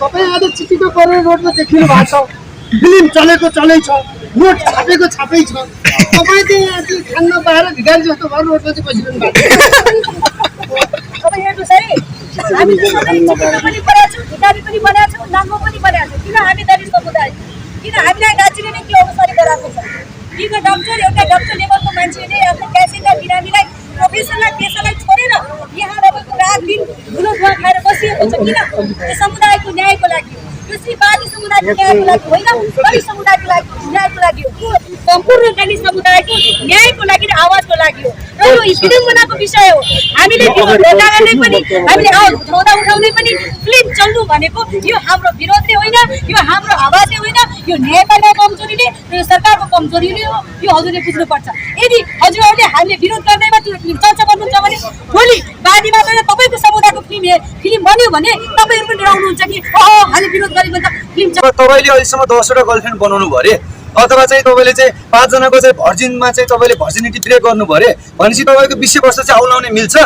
तपाईँ आज चिठीको गरेर रोडमा देखिनु भएको छ, फिल्म चलेको चलै छ, नोट छापेको छापै छ। तपाईँ चाहिँ यहाँ चाहिँ खान नपाएर भिखारी जस्तो भएर रोडमा चाहिँ बसिरहनु भएको छ। तपाईँ हेर्नुहोस् है, हामी चाहिँ सधैँ चिठीमा पनि पढाएको छौँ, भिखारी पनि बनाएको छौँ, नाङ्गो पनि बनाएको छौँ। किन हामी दलित समुदाय, किन हामीलाई नाचिने नै के अवसर गराएको छ? किन डक्टर एउटा डक्टर लेभलको मान्छेले आफ्नो पेसेन्टलाई बिरामीलाई प्रोफेसनल पेसालाई छोडेर यहाँ तपाईँको रात दिन धुलो धुवा खाएर बसिएको छ? किन? यो समुदायको न्यायको लागि, यो श्रीवादी समुदायको न्यायको लागि होइन, दलित समुदायको लागि न्यायको लागि हो, सम्पूर्ण दलित समुदायको न्यायको लागि र आवाजको लागि हो। र यो विडम्बनाको विषय हो। हामीले विरोध गर्दा गर्दै पनि, हामीले आवाज उठाउँदै पनि फिल्म चल्नु भनेको यो हाम्रो विरोधले होइन, यो हाम्रो आवाजले होइन, यो न्यायपालिका कमजोरीले र यो सरकारको कमजोरीले हो। यो हजुरले बुझ्नुपर्छ। यदि हजुरहरूले हामीले विरोध गर्दैमा त्यो फिल्म चर्चा गर्नुहुन्छ भने भोलि बादीमा गएर तपाईँको समुदायको फिल्म बन्यो भने तपाईँहरू पनि डराउनुहुन्छ कि हामीले विरोध गर्यो भने त फिल्म तपाईँले अहिलेसम्म 10वटा गर्लफ्रेन्ड बनाउनु भयो अरे, अथवा चाहिँ तपाईँले चाहिँ 5 जनाको चाहिँ भर्जिनमा चाहिँ तपाईँले भर्जिनिटी ब्रेक गर्नु भयो भनेपछि तपाईँको 20 वर्ष चाहिँ औलाउने मिल्छ?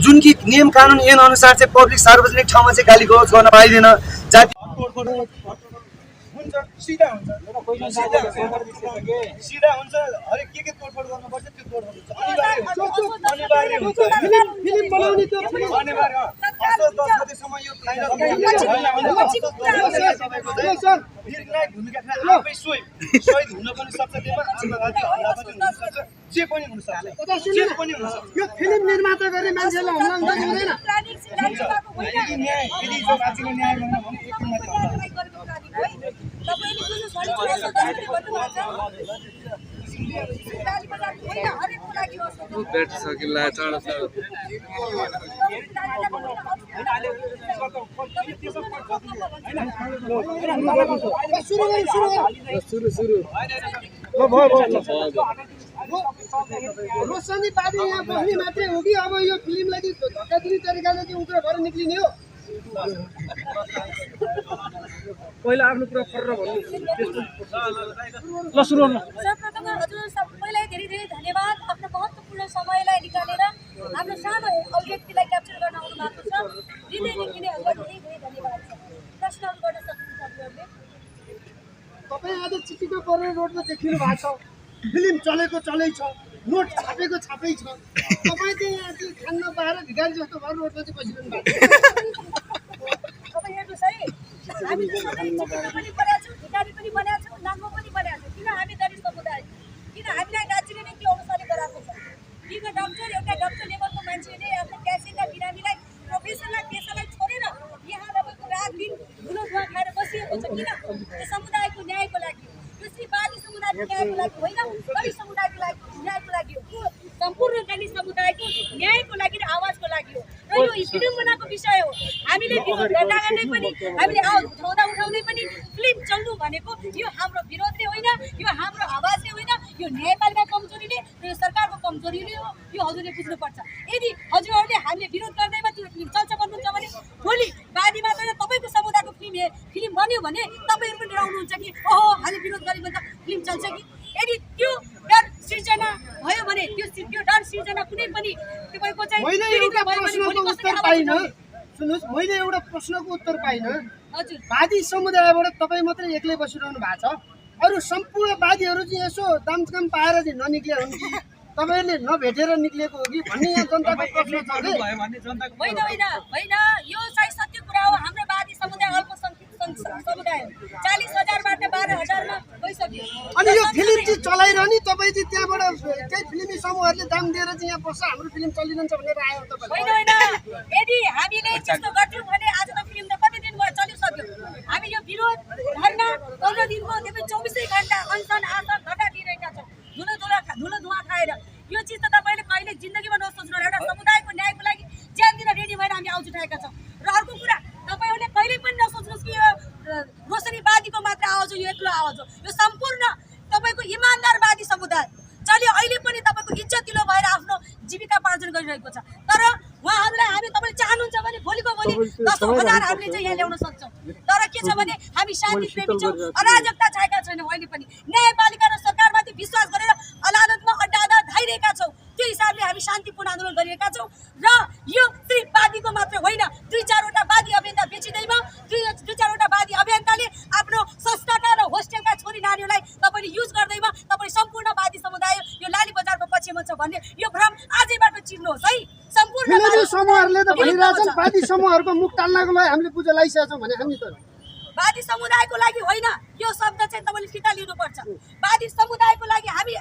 जुन कि नियम कानुन ऐन अनुसार चाहिँ पब्लिक सार्वजनिक ठाउँमा चाहिँ गाली गलौज गर्न पाइँदैन। जाति हुन्छ सिधा हुन्छ, सिधा हुन्छ, हरेक के तोडफोड गर्नुपर्छ त्यो तोडफोड हुन्छ, अनिवार्य हुन्छ। फिल्म बनाउने त्यो अनिवार्य असोज 10 गतेसम्म यो फाइनल निर्णायक भूमिका आफै शहीद हुन पनि सक्छ, त्यसमा आत्मघाती हमला पनि हुन सक्छ, जे पनि हुन सक्छ, जे पनि हुन सक्छ। यो फिल्म निर्माता गर्ने मान्छेलाई हमला हुन्छ कि हुँदैन? यदि न्याय, यदि जो राज्यले न्याय गर्न भने एकको मात्रै रोशनी बाबी यहाँ बस्ने मात्रै हो कि अब यो फिल्मलाई धक्का दिने तरिकाले चाहिँ उग्र भएर निक्लिने हो? पहिला आफ्नो कुरा फर्र भन्नु। ल सुरु गर्नु। सर्वप्रथम हजुर सबैलाई धेरै धेरै धन्यवाद, आफ्नो महत्त्वपूर्ण समयलाई निकालेर हाम्रो सानो अभिव्यक्तिलाई क्याप्चर गर्न आउनु भएको छ। हृदयदेखि नै हजुरलाई धेरै धेरै धन्यवाद छ। प्रश्नहरू गर्न सक्नुहुन्छ हजुरहरूले। तपाईँ आज चिठीको गरेर रोडमा देखिनु भएको छ, फिल्म चलेको चलै छ, नोट छापेको छापै छ। तपाईँ चाहिँ यहाँ चाहिँ खान नपाएर भिखारी जस्तो भएर रोडमा चाहिँ बसिरहनु भएको छ। तपाईँ हेर्नुहोस् है, हामी चाहिँ सधैँ चिठीमा पनि पढाएको छौँ, भिखारी पनि बनाएको छौँ, नाङ्गो पनि बनाएको छौँ। किन? हामी दलित समुदाय, किन हामीलाई नाचिने नै के अवसर गराएको छ? किन? डक्टर एउटा डक्टर लेभलको मान्छेले आफ्नो पेसेन्टलाई बिरामीलाई प्रोफेसनल पेसालाई छोडेर यहाँ तपाईँको रात दिन धुलो धुवा खाएर बसिएको छ? किन? यो समुदायको न्यायको लागि हो, यो श्रीवादी समुदायको न्यायको लागि होइन, दलित समुदायको लागि न्यायको लागि हो, सम्पूर्ण दलित समुदायको न्यायको लागि र आवाजको लागि हो। र यो विडम्बनाको विषय हो। हामीले विरोध गर्दा गर्दै पनि, हामीले आवाज उठाउँदै पनि फिल्म चल्नु भनेको यो हाम्रो विरोधले होइन, यो हाम्रो आवाजले होइन, यो न्यायपालिका कमजोरीले र यो सरकारको कमजोरीले हो। यो हजुरले बुझ्नुपर्छ। यदि हजुरहरूले हामीले विरोध गर्दैमा त्यो फिल्म चर्चा गर्नुहुन्छ भने भोलि बादीमा गएर तपाईँको समुदायको फिल्म बन्यो भने तपाईँहरू पनि डराउनुहुन्छ कि हामीले विरोध गर्यो भने त फिल्म चल्छ कि? यदि त्यो डर सिर्जना भयो भने त्यो डर सिर्जना कुनै पनि तपाईँको चाहिँ मैले एउटा प्रश्नको उत्तर पाइनँ। सुन्नुहोस्, मैले एउटा प्रश्नको उत्तर पाइनँ। हजुर वादी समुदायबाट तपाईँ मात्रै एक्लै बसिरहनु भएको छ, अरू सम्पूर्ण वादीहरू चाहिँ यसो दामकाम पाएर चाहिँ ननिक्ले हुन् कि तपाईँहरूले नभेटेर निक्लिएको हो कि भन्ने यहाँ जनताको प्रश्न छ कि? होइन होइन होइन, यो चाहिँ सत्य कुरा हो। हाम्रो वादी समुदाय अल्पसङ्ख्यक समुदाय 40,000बाट 12,000मा गइसक्यो। अनि यो फिल्म चाहिँ चलाइरहने तपाईँ चाहिँ त्यहाँबाट केही फिल्मी समूहहरूले दाम दिएर चाहिँ यहाँ बस्छ, हाम्रो फिल्म चलिरहन्छ भनेर आयो होइन होइन, यदि हामीले त्यस्तो गर्थ्यौँ भने आज त फिल्म त कति दिन भयो चलिसक्यो। हामी यो विरोध धर्ना 15 दिनको 24 घण्टा अनसन आसन धर्ना दिइरहेका छौँ, धुलो धुवा खाएर। यो चिज त तपाईँले कहिले जिन्दगीमा नसोच्नु। एउटा समुदायको न्यायको लागि ज्यान दिन रेडी भएर हामी आवाज उठाएका छौँ। र अर्को कुरा, तपाईँहरूले कहिले पनि नसोच्नुहोस् कि यो रोशनीवादीको मात्र आवाज हो, यो एक्लो आवाज हो। यो सम्पूर्ण तपाईँको इमान्दारवादी समुदाय जसले अहिले पनि तपाईँको इज्जतिलो भएर आफ्नो जीविका पार्जन गरिरहेको छ। तर उहाँहरूलाई हामी तपाईँले चाहनुहुन्छ भने भोलिको भोलि 10,000 हामीले चाहिँ यहाँ ल्याउन सक्छौँ। तर के छ भने हामी शान्ति प्रेमी छौँ, अराजकता चाहेका छैनौँ। अहिले पनि न्यायपालिका र सरकारमाथि विश्वास गरेर अदालतमा अड्डा धाइरहेका छौँ। त्यो हिसाबले हामी शान्तिपूर्ण आन्दोलन गरिरहेका छौँ। र यो श्री वादीको मात्र होइन, 2-4 वटा वादी अभियन्ता बेचिँदैमा, 2-4 वटा बादी समूहहरूको मुख टाल्नको लागि हामीले पूजा लगाइसकेका छौँ भने हामी त वादी समुदायको लागि होइन यो शब्द चाहिँ तपाईँले फिर्ता लिनुपर्छ वादी समुदायको लागि हामी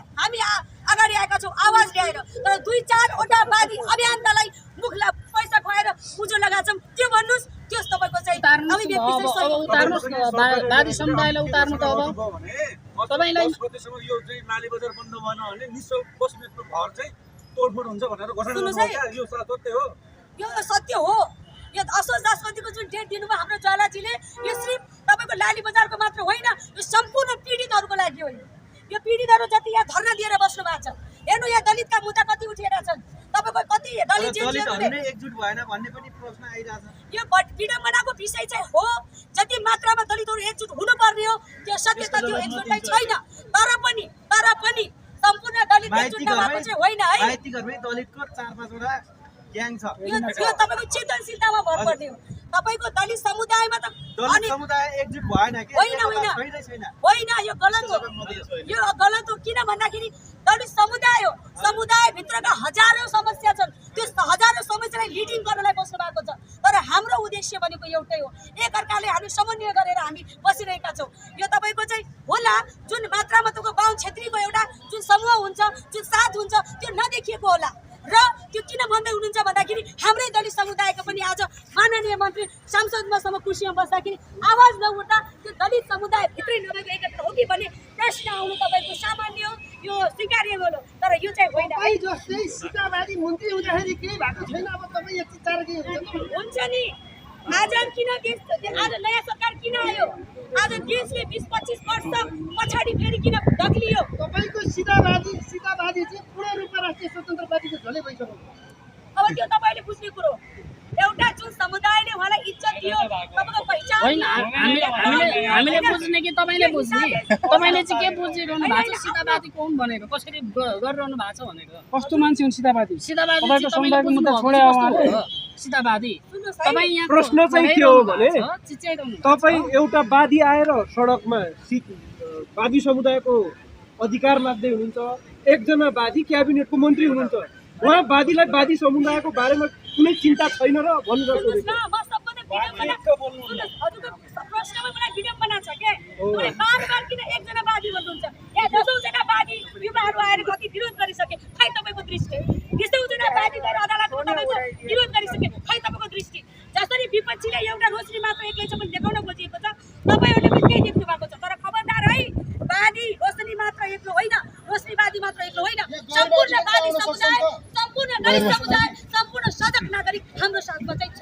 अगाडि आएका छौँ आवाज ल्याएर तर 2-4 वटा वादी अभियन्तालाई मुखलाई पैसा खुवाएर पुजो लगाछौँ त्यो भन्नुहोस् त्यो तपाईँको चाहिँ हामी व्यक्ति चाहिँ उतार्नुहोस् वादी समुदायलाई उतार्नु त अब तपाईँलाई यो चाहिँ नाली बजार बन्द भएन भने निश्चल बस्नेतको घर चाहिँ तोडफोड हुन्छ भनेर घोषणा गर्नुभयो क्या यो सत्य हो यो सत्य हो यो असोज 10 गतिको जुन डेट दिनुभयो हाम्रो ज्वालाजीले यो सिर्फ तपाईँको लाली बजारको मात्र होइन यो सम्पूर्ण पीडितहरूको लागि हो यो पीडितहरू जति यहाँ धर्ना दिएर बस्नु भएको छ हेर्नु यहाँ दलितका मुद्दा कति उठेका छन् तपाईँको कति दलित दलितहरूले एकजुट भएन भन्ने पनि प्रश्न आइरहेछ यो विडम्बनाको विषय चाहिँ हो जति मात्रामा दलितहरू एकजुट हुनुपर्ने हो त्यो सत्य त त्यो एकजुटलाई छैन तर पनि सम्पूर्ण दलित एकजुट नभएको चाहिँ होइन है घरमै दलितको 4-5 वटा ग्याङ छ यो तपाईँको चेतनशीलतामा भर पर्ने हो तपाईँको दलित समुदायमा त दलित समुदाय एकजुट भएन के होइन यो गलत हो किन भन्दाखेरि दलित समुदाय हो समुदायभित्रका हजारौँ समस्या छन् त्यो हजारौँ समस्यालाई लिडिङ गर्नलाई बस्नु भएको छ तर हाम्रो उद्देश्य भनेको एउटै हो एकअर्काले हामी समन्वय गरेर हामी बसिरहेका छौँ यो तपाईँको चाहिँ होला जुन मात्रामा तपाईँको बाहुन छेत्रीको एउटा जुन समूह हुन्छ जुन साथ हुन्छ त्यो नदेखिएको होला र त्यो किन भन्दै हुनुहुन्छ भन्दाखेरि हाम्रै दलित समुदायको पनि आज माननीय मन्त्री संसदमासम्म कुर्सीमा बस्दाखेरि आवाज नउठ्दा त्यो दलित समुदाय भित्रै नभएको एकत्र हो कि भन्ने प्रश्न आउनु तपाईँको सामान्य हो यो स्वीकार्य हो तर यो चाहिँ होइन तपाईँ जस्तै सीतावादी मन्त्री हुँदाखेरि केही भएको छैन अब तपाईँ यति चार के हुन्छ नि आज किन आज नयाँ सरकार किन आयो आज देशले 20-25 वर्ष पछाडि फेरि किन दग्लियो तपाईँको सीतावादी चाहिँ पूर्ण रूपमा राष्ट्रिय स्वतन्त्रवादीको झोले भइसक्यो अब त्यो तपाईँले बुझ्ने कुरो एउटा जुन समुदायले उहाँलाई इज्जत दियो तपाईँको पहिचान होइन हामीले बुझ्ने कि तपाईँले बुझ्ने तपाईँले चाहिँ के बुझिरहनु भएको छ सीतावादी कौन भनेको कसरी गरिरहनु भएको छ भनेको कस्तो मान्छे हुन् सीतावादी सीतावादी समुदायको मुद्दा छोड्या सीतावादी तपाईँ यहाँ प्रश्न चाहिँ के हो भने तपाईँ एउटा वादी आएर सडकमा वादी समुदायको अधिकार माग्दै हुनुहुन्छ एकजना वादी क्याबिनेटको मन्त्री हुनुहुन्छ उहाँ वादीलाई वादी समुदायको बारेमा कुनै चिन्ता छैन र भनेर प्रश्नमा मलाई विडम्बना छ के बार किन एकजना वादी भन्नुहुन्छ यहाँ 10औं जना वादी युवाहरू आएर कति विरोध गरिसके खै तपाईँको दृष्टि 20औं जना वादी गएर अदालतमा तपाईँको विरोध गरिसके खै तपाईँको दृष्टि जसरी विपक्षीले एउटा रोशनी मात्र एक्लै छ भने देखाउन खोजिएको छ तपाईँहरूले पनि त्यही देख्नु भएको छ तर खबरदार है वादी रोशनी मात्र एक्लो होइन रोशनीवादी मात्र एक्लो होइन सम्पूर्ण वादी समुदाय सम्पूर्ण दलित समुदाय सम्पूर्ण सजग नागरिक हाम्रो साथमा चाहिँ छ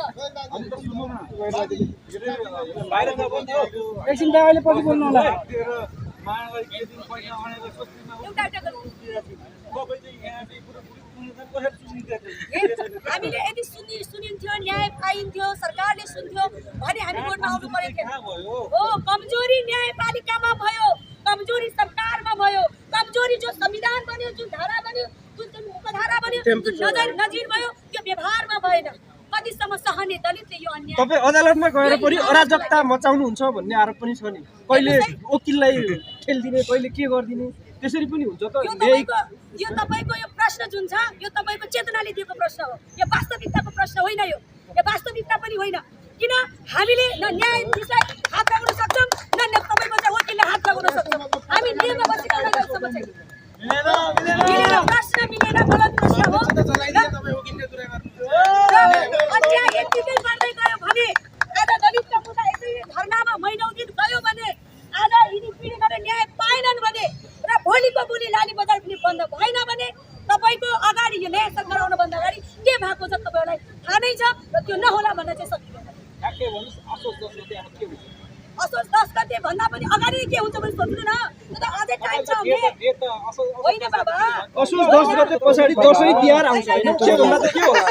एकछिन त अहिले पछि बोल्नु होला हामीले यदि सुनिन्थ्यो न्याय पाइन्थ्यो सरकारले सुन्थ्यो भने हामी भोटमा आउनु परेको थिएन हो कमजोरी न्यायपालिकामा भयो कमजोरी सरकारमा भयो कमजोरी जो संविधान बन्यो जुन धारा बन्यो जुन उपधारा बन्यो जुन नजिर भयो त्यो व्यवहारमा भएन कतिसम्म सहने दलितले यो अन्याय तपाईँ अदालतमा गएर पनि अराजकता मचाउनुहुन्छ भन्ने आरोप पनि छ नि कहिले वकिललाई खेल्दिने कहिले के गरिदिने त्यसरी पनि हुन्छ त यो तपाईँको यो प्रश्न जुन छ यो तपाईँको चेतनाले दिएको प्रश्न हो यो वास्तविकताको प्रश्न होइन यो वास्तविकता पनि होइन किन हामीले न न्यायाधीशलाई हात लगाउन सक्छौँ न तपाईँको चाहिँ वकिलले हात लगाउन सक्छौँ हामी नियममा बसेका गएसम्म चाहिँ मिलेर प्रश्न मिलेर गलत प्रश्न हो अन्याय यतिकै गर्दै गयो भने आज दलितका मुद्दा यसरी धर्नामा महिनौँ दिन गयो भने आज यिनी पीडितले न्याय पाएनन् भने र भोलिको भोलि लाली बजार पनि बन्द भएन भने तपाईँको अगाडि यो नयाँ सरकार आउनुभन्दा अगाडि के भएको छ तपाईँहरूलाई थाहा नै छ र त्यो नहोला भन्न चाहिँ सकिँदैन असोज 10 गते भन्दा पनि अगाडि के हुन्छ भने सोच्नु न त अझै टाइम छ होइन बाबा असोज 10 गते पछाडि दसैँ तिहार आउँछ हैन के भन्दा त के होला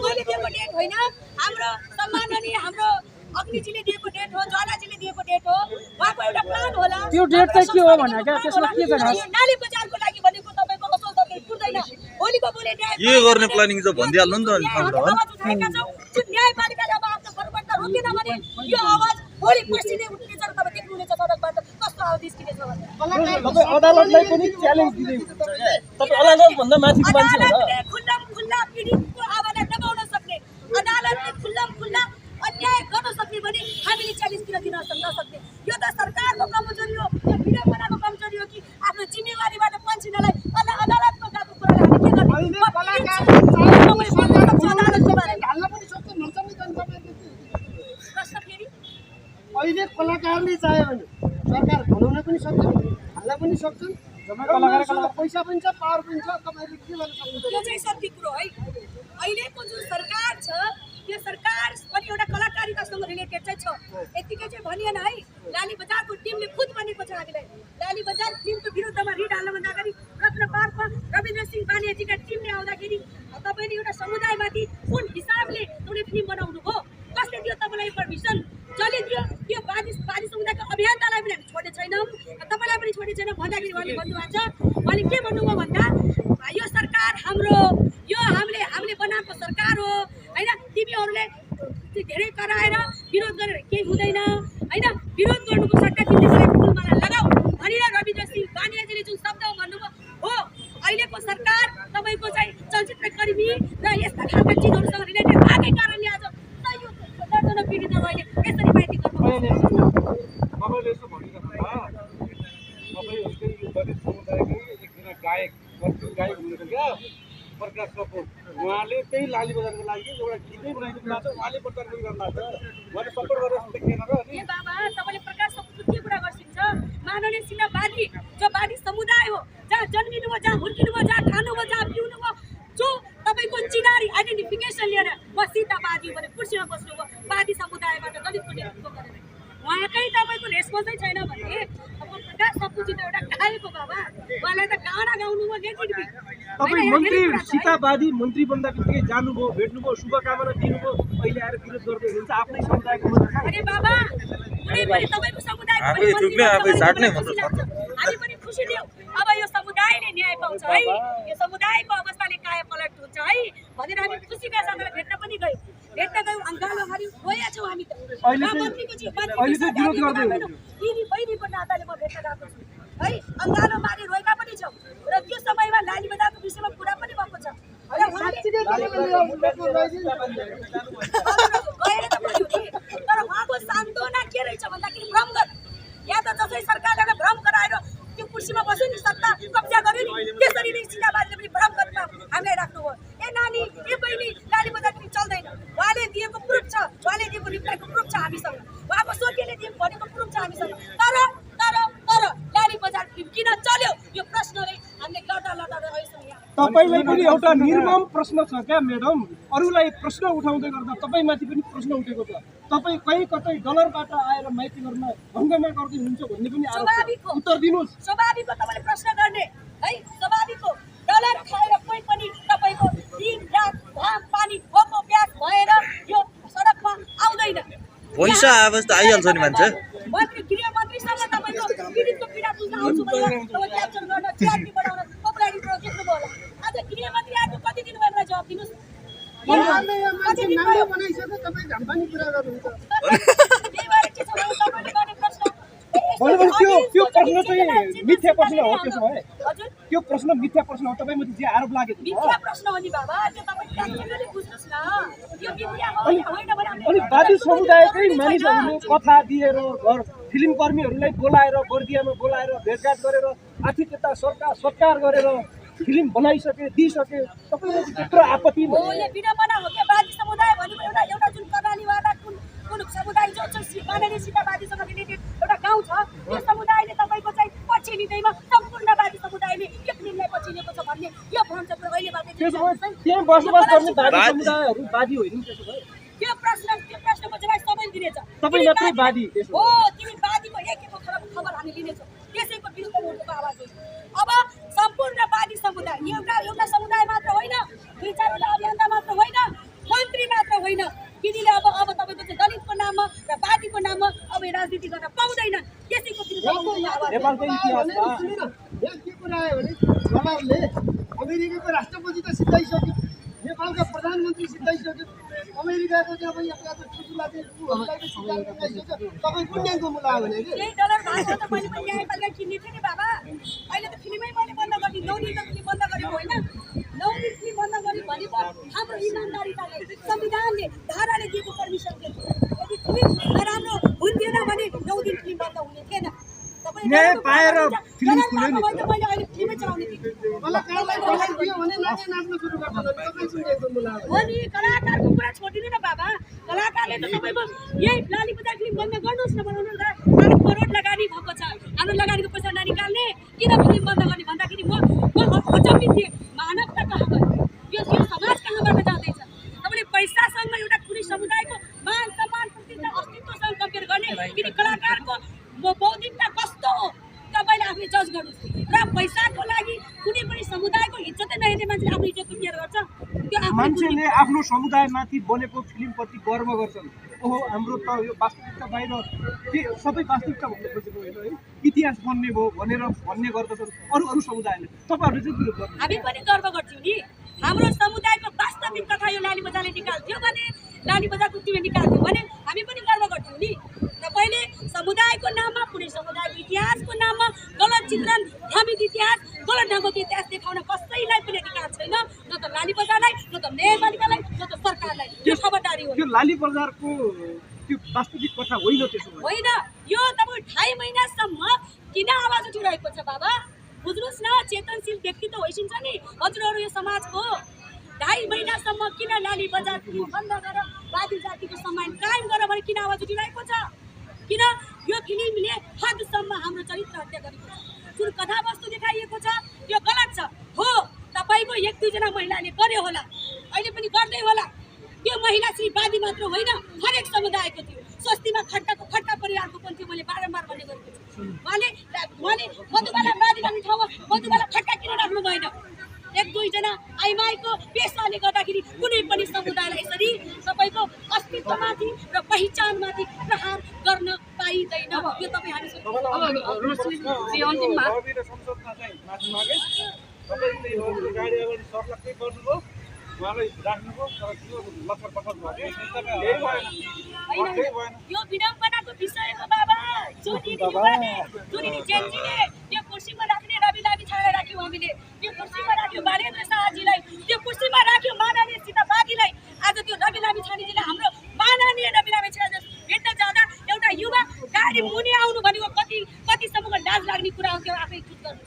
मैले दिएको डेट होइन हाम्रो सम्माननीय हाम्रो अग्निजीले दिएको डेट हो ज्वालाजीले दिएको डेट हो उहाँको एउटा प्लान होला त्यो डेट चाहिँ के हो भने क्या त्यसमा के छ यो नाली बजारको लागि भनेको तपाईँको असोज गते पुर्दैन भोलिको भोलि न्याय के गर्ने प्लानिङ चाहिँ भनिदिहाल्नु नि त जुन न्यायपालिकाले अब आफ्नो प्रवर्तन रोकेन भने यो आवाज भोलि पसिने उठ्ने छ तपाईँ देख्नुहुनेछ सडकबाट कस्तो आवाज निस्किनेछ भने तपाईँ अदालतलाई पनि च्यालेन्ज दिँदै हुनुहुन्छ तपाईँ अदालत भन्दा माथिको मान्छे हो खुल्ला पीडितको हामीले च्यालेन्ज किन दिन नसक्ने? यो त सरकारको कमजोरी हो, यो विडम्बनाको कमजोरी हो कि आफ्नो जिम्मेवारीबाट पन्छिनलाई अदालतमा गएको कुरालाई हामी के गर्ने? अहिले कलाकार हाल्न पनि सक्छ भन्छ नि जनताले। प्रश्न फेरि अहिले कलाकारले चाह्यो भने सरकार बनाउन पनि सक्छ, हाल्न पनि सक्छन्। पैसा पनि छ, पावर पनि छ, तपाईँले के गर्न सक्नुहुन्छ? यो चाहिँ सत्य कुरो है। अहिलेको जुन सरकार छ त्यो सरकार पनि एउटा कलाकारितासँग रिलेटेड चाहिँ छ। यतिकै चाहिँ भनिएन है। लाली बजारको टिमले खुद भनेको छ हामीलाई, लाली बजार फिल्मको विरुद्धमा रिट हाल्नुभन्दा अगाडि रत्न पार्कमा रविन्द्र सिंह बानियाजीका टिमले आउँदाखेरि तपाईँले एउटा समुदायमाथि कुन हिसाबले एउटा फिल्म बनाउनु भयो? कसले दियो तपाईँलाई पर्मिसन? जसले दियो त्यो वादी समुदायको अभियन्तालाई पनि हामी छोडेको छैनौँ, तपाईँलाई पनि छोडेको छैनौँ भन्दाखेरि उहाँले भन्नुभएको छ। उहाँले के भन्नुभयो भन्दा यो सरकार हाम्रो, यो हामीले बनाएको सरकार हो होइन, तिमीहरूले धेरै कराएर विरोध गरेर केही हुँदैन होइन, विरोध गर्नुको सट्टा तिमीले मलाई फुलमाला लगाऊ भनेर रविन्द्र सिंह बानियाजीले जुन शब्द भन्नुभयो हो। अहिलेको सरकार तपाईँको चाहिँ चलचित्रकर्मी र यस्ता खालका चिजहरूसँग रिलेटेड भएकै कारणले आज दर्जनौँ पीडितहरू अहिले यसरी माइती गर्नु। तपाईँले यसो भनिरहँदा तपाईँ यस्तै दलित समुदायकै एकजना गायक हुनुहुन्छ क्या प्रकाश कपुर, उहाँले त्यही लाली बजारको लागि एउटा गीतै बनाइदिनु भएको छ, उहाँले प्रचार गरिरहनु भएको छ, उहाँले सपोर्ट गरेर देखेन र ए बाबा तपाईँले प्रकाश कपुरको के कुरा गर्नुहुन्छ? माननीय सिन्हा बादी जो बादी समुदाय हो, जहाँ जन्मिनु भयो, जहाँ हुर्किनु भयो, जहाँ खानु भयो, जहाँ पिउनु भयो, जो तपाईँको चिनारी आइडेन्टिफिकेसन लिएर म सीता बादी भने कुर्सीमा बस्नुभयो बादी समुदायबाट दलितको नेतृत्व गरेर, उहाँकै तपाईँको रेस्पोन्सै छैन भने अब प्रकाश कपुरजी त एउटा गाएको बाबा, उहाँलाई त गाना गाउनु भयो नेगेटिभ। तपाईँ मन्त्री सीतावादी मन्त्री बन्दा बित्तिकै जानुभयो, भेट्नुभयो, शुभकामना दिनुभयो, अहिले आएर विरोध गर्दै हुनुहुन्छ आफ्नै समुदायको मन्त्री। अरे बाबा कुनै पनि तपाईँको समुदायको हामी पनि खुसी दियौँ। अब यो समुदायले न्याय पाउँछ है, यो समुदायको अवस्थाले कायापलट हुन्छ है भनेर हामी खुसीका साथलाई भेट्न पनि गयौँ। अङ्गालोहारी रोया छौँ हामी त। बहिनीको नाताले म भेट्न गएको छु है, अङ्गालो मारी रोएका पनि छौँ र त्यो समयमा लाली बजारको विषयमा कुरा पनि भएको छ। तर उहाँको सान्त्वना के रहेछ भन्दाखेरि भ्रमगत, या त जसै सरकारले भ्रम गराएर त्यो कुर्सीमा बस्यो नि, सत्ता कब्जा गर्यो नि, त्यसरी नै सिन्हाबादले पनि भ्रमगतमा हामीलाई राख्नुभयो। ए नानी, ए बहिनी, लाली बजार पनि चल्दैन। उहाँले दिएको प्रुफ छ, उहाँले दिएको रिप्लाईको प्रुफ छ हामीसँग, उहाँको सोकेले दिएको भनेको प्रुफ छ हामीसँग। तर लाली बजार फिल्म किन चल्यो यो प्रश्नले हामीले लडा रहेछौँ यहाँ। तपाईँलाई पनि एउटा निर्मम प्रश्न छ क्या म्याडम? अरूलाई प्रश्न उठाउँदै गर्दा तपाईँमाथि पनि प्रश्न उठेको छ। तपाईँ कहीँ कतै डलरबाट आएर माइती गर्न हङ्गामा गर्दै हुनुहुन्छ भन्ने पनि उत्तर दिनुहोस्। स्वाभाविक हो तपाईँले प्रश्न गर्ने है, स्वाभाविक हो। डलर खाएर कोही पनि तपाईँको दिन रात घाम पानी भोको प्यास भएर यो सडकमा आउँदैन। पैसा आवाज त आइहाल्छ नि मान्छे। गृहमन्त्रीसँग तपाईँको पीडितको पीडा बुझ्न आउँछु भनेर तपाईँ क्याप्चर गर्न टिआरपी बढाउन पपुलारिटी देख्नुभयो होला। आज गृहमन्त्री आज कति दिनुभयो मलाई जवाब दिनुहोस्। त्यो प्रश्न चाहिँ मिथ्या प्रश्न हो। त्यसो भए त्यो प्रश्न मिथ्या प्रश्न हो, तपाईँमाथि जे आरोप लागेको मिथ्या प्रश्न हो नि बाबा, त्यो तपाईँ क्याप्चरले बुझ्नुहोस् न। यो मिथ्या हो होइन भने अनि बादी समुदायकै मानिसहरूले कथा दिएर फिल्म कर्मीहरूलाई बोलाएर बर्दियामा बोलाएर भेटघाट गरेर आतिथ्यता सत्कार गरेर फिल्म बनाइसके दिइसके, तपाईँलाई त्यत्रो आपत्ति हो? यो विडम्बना हो क्या? बादी समुदाय भनेको एउटा जुन कर्णालीवाला कुन समुदाय जो माननीय सीतावादीसँग रिलेटेड एउटा गाउँ छ, त्यो समुदायले तपाईँको चाहिँ पछि लिँदैमा सम्पूर्ण बादी समुदायले के फिल्मलाई पछि लिएको छ भन्ने यो भ्रम चाहिँ अहिलेबाट त्यहाँ बसोबास गर्ने बादी समुदायहरू बादी होइन। त्यसो भए त्यो प्रश्नको जवाब सबैले दिनेछ। तपाईँ मात्रै बादी हो, तिमी बादीको एक खबर हामी लिनेछौँ, त्यसैको विरुद्ध उठेको आवाज हो। अब सम्पूर्ण बादी समुदाय एउटा समुदाय मात्र होइन, दुई चारवटा अभियन्ता मात्र होइन, मन्त्री मात्र होइन, किनीले अब तपाईँको चाहिँ दलितको नाममा र बादीको नाममा अब राजनीति गर्न पाउँदैन। त्यसैको विरुद्ध नेपालको इतिहासमा के कुरा आयो भने डलरले अमेरिकाको राष्ट्रपति त सिद्धाइसक्यो, नेपालका प्रधानमन्त्री सिद्धाइसक्यो, अमेरिकाको चाहिँ अब ठुल्ठुला तपाईँ कुन न्यायको मुला हो भने यही डलर भएको त मैले पनि न्यायपालिका किन्ने थिएँ नि बाबा। अहिले त फिल्मै मैले बन्द गरिदिएँ, 9 दिन त फिल्म बन्द गरेको होइन। 9 दिन फिल्म बन्द गरेँ भनेको हाम्रो इमान्दारिताले संविधानले धाराले दिएको पर्मिसन दिएको यदि फिल्म नराम्रो हुन्थेन भने 9 दिन फिल्म बन्द हुने थिएन तपाईले न्याय पाएर फिल्म खुल्यो नि। मैले अहिले फिल्मै चलाउने थिएँ कलाकारलाई बोलाइ दियो भने नाच्न सुरु गर्छ तपाईँ सुनेको मलाई हो नि कलाकारको कुरा छोडिदिनु न बाबा कलाकारले त तपाईँको यही लाली बजार फिल्म बन्द गर्नुहोस् न बनाउनु त 8 करोड लगानी भएको छ हाम्रो लगानीको पैसा ननिकाल्ने किन फिल्म बन्द गर्ने भन्दाखेरि म अचम्मित थिएँ मानवता कहाँ गयो यो समाज कहाँबाट जाँदैछ तपाईँले पैसासँग एउटा कुनै समुदायको मान सम्मान प्रतिष्ठा अस्तित्वसँग कम्पेयर गर्ने किन कलाकारको बौद्धिकता कस्तो हो तपाईँले आफूले जज गर्नुहोस् र पैसाको लागि कुनै पनि समुदायको इज्जतै नहेर्ने मान्छेले आफ्नो इज्जतको केयर गर्छ त्यो आफ्नो मान्छेले आफ्नो समुदायमाथि बनेको फिल्मप्रति गर्व गर्छन् ओहो हाम्रो त यो वास्तविकता बाहिर के सबै वास्तविकता भन्ने खोजेको होइन है इतिहास बन्ने भयो भनेर भन्ने गर्दछन् अरू समुदायले तपाईँहरूले चाहिँ के गर्नु हामी पनि गर्व गर्छौँ नि हाम्रो समुदायको वास्तविक कथा यो लाली बजारले निकाल्थ्यो भने लाली बजारको टिमले निकाल्थ्यो भने हामी पनि गर्व गर्छौँ नि तपाईँले समुदायको नाममा कुनै समुदायको इतिहासको नाममा गलत चित्रण भ्रमित इतिहास गलत ढङ्गको इतिहास देखाउन कसैलाई पनि अधिकार छैन न त लाली बजारलाई न त न्यायपालिकालाई न त सरकारलाई यो खबरदारी हो त्यो लाली बजारको त्यो वास्तविक कथा होइन त्यसो भए होइन यो तपाईँ 2.5 महिनासम्म किन आवाज उठिरहेको छ बाबा बुझ्नुहोस् न चेतनशील व्यक्ति त होइसिन्छ नि हजुरहरू यो समाजको 2.5 महिनासम्म किन लाली बजार फिल्म बन्द गर वादी जातिको सम्मान कायम गर भने किन आवाज उठिरहेको छ किन यो फिल्मले हदसम्म हाम्रो चरित्र हत्या गरेको छ जुन कथावस्तु देखाइएको छ यो गलत छ हो तपाईँको 1-2 जना महिलाले गर्यो होला अहिले पनि गर्दै होला त्यो महिला श्री वादी मात्र होइन हरेक समुदायको थियो स्वस्तिमा खट्टा परिवारको पनि थियो मैले बारम्बार भन्ने गरेको छु उहाँले मधुबाला वादी गर्ने ठाउँमा मधुबाला खट्टा किन राख्नु भएन 1-2 जना आइमाईको पेसाले गर्दाखेरि कुनै पनि समुदायलाई यसरी तपाईँको अस्तित्वमाथि र पहिचानमाथि प्रहार गर्न पाइँदैन यो तपाईँ हामीसँग अब रोशनी अन्तिममा संसदमा चाहिँ माथि मागे तपाईँले यो गाडी अगाडि सर्लक्कै गर्नुभयो उहाँलाई राख्नुभयो तर त्यो लक्ष्य पसन्द भयो होइन यो विडम्बनाको विषयमा बाबा जुनी जेन्जीले त्यो कुर्सीमा राख्ने रवि लामी छाडेर राख्यौँ हामीले त्यो कुर्सीमा राख्यौँ बालेन्द्र शाहजीलाई त्यो कुर्सीमा राख्यौँ माननीय सीताबाजीलाई आज त्यो रवि लामी छाडेजीले हाम्रो माननीय रवि लामी छाडे भेट्न जाँदा एउटा युवा गाडी मुनि आउनु भनेको कतिसम्मको लाज लाग्ने कुरा हो त्यो आफै ठिक गर्नु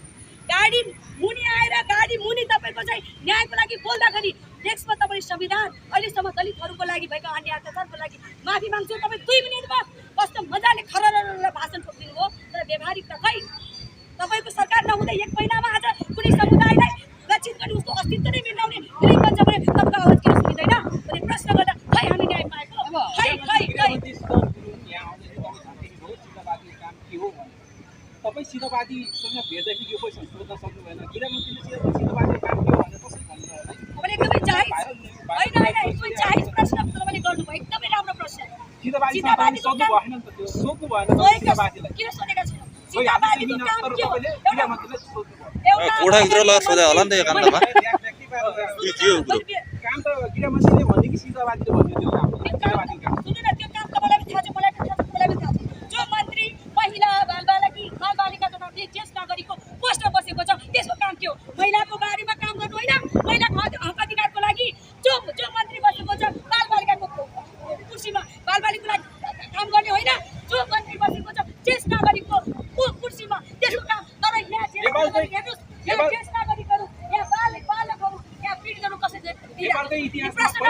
गाडी मुनि आएर गाडी मुनि तपाईँको चाहिँ न्यायको लागि बोल्दाखेरि देशमा तपाईँले संविधान अहिलेसम्म दलितहरूको लागि भएको अन्य अत्याचारको लागि माफी माग्छु तपाईँ 2 मिनटमा कस्तो मजाले खरर भाषण ठोकिदिनु हो तर व्यवहारिक त खै तपाईँको सरकार नहुँदै 1 महिनामा आज कुनै समुदायलाई लक्षित गर्ने उसको अस्तित्व नै मिलाउने कुनै भन्छ भने तपाईँको आवाज किन सुनिँदैन भने प्रश्न गर्दा खै हामी न्याय पाएको तपाईँ सीतावादीसँग भेट्दाखेरि यो क्वेसन सोध्न सक्नु भएन गृहमन्त्रीले सीतावादी काम के हो भनेर कसरी भन्नु तपाईँले एकदमै जायज होइन एकदमै जायज प्रश्न तपाईँले गर्नुभयो एकदमै राम्रो प्रश्न सीतावादी सोध्नु भएन नि त त्यो सोध्नु भएन सीतावादीलाई किन सोधेका छैन सीतावादीको काम के हो गृहमन्त्रीले सोध्नु कोठाभित्र लगेर सोधे होला नि त यो काण्डमा काम त गृहमन्त्रीले भन्यो कि सीतावादीले भन्यो त्यो काम सीतावादीको काम सुन्नु न त्यो काम तपाईँलाई पनि थाहा छ मलाई पनि थाहा छ तपाईँलाई पनि थाहा छ जो मन्त्री महिला बालबालिकाको नामले ज्येष्ठ नागरिकको पोस्टमा बसेको छ त्यसको काम के हो महिलाको बारेमा काम गर्नु होइन महिलाको हक अधिकारको लागि जो मन्त्री बसेको छ बालबालिकाको कुर्सीमा बालबालिकाको लागि काम गर्ने होइन जो मन्त्री बसेको छ ज्येष्ठ नागरिकको कुर्सीमा त्यसको काम तर यहाँ हेर्नुहोस् यहाँ ज्येष्ठ नागरिकहरू यहाँ बालकहरू यहाँ पीडितहरू कसरी नेपालकै इतिहासमा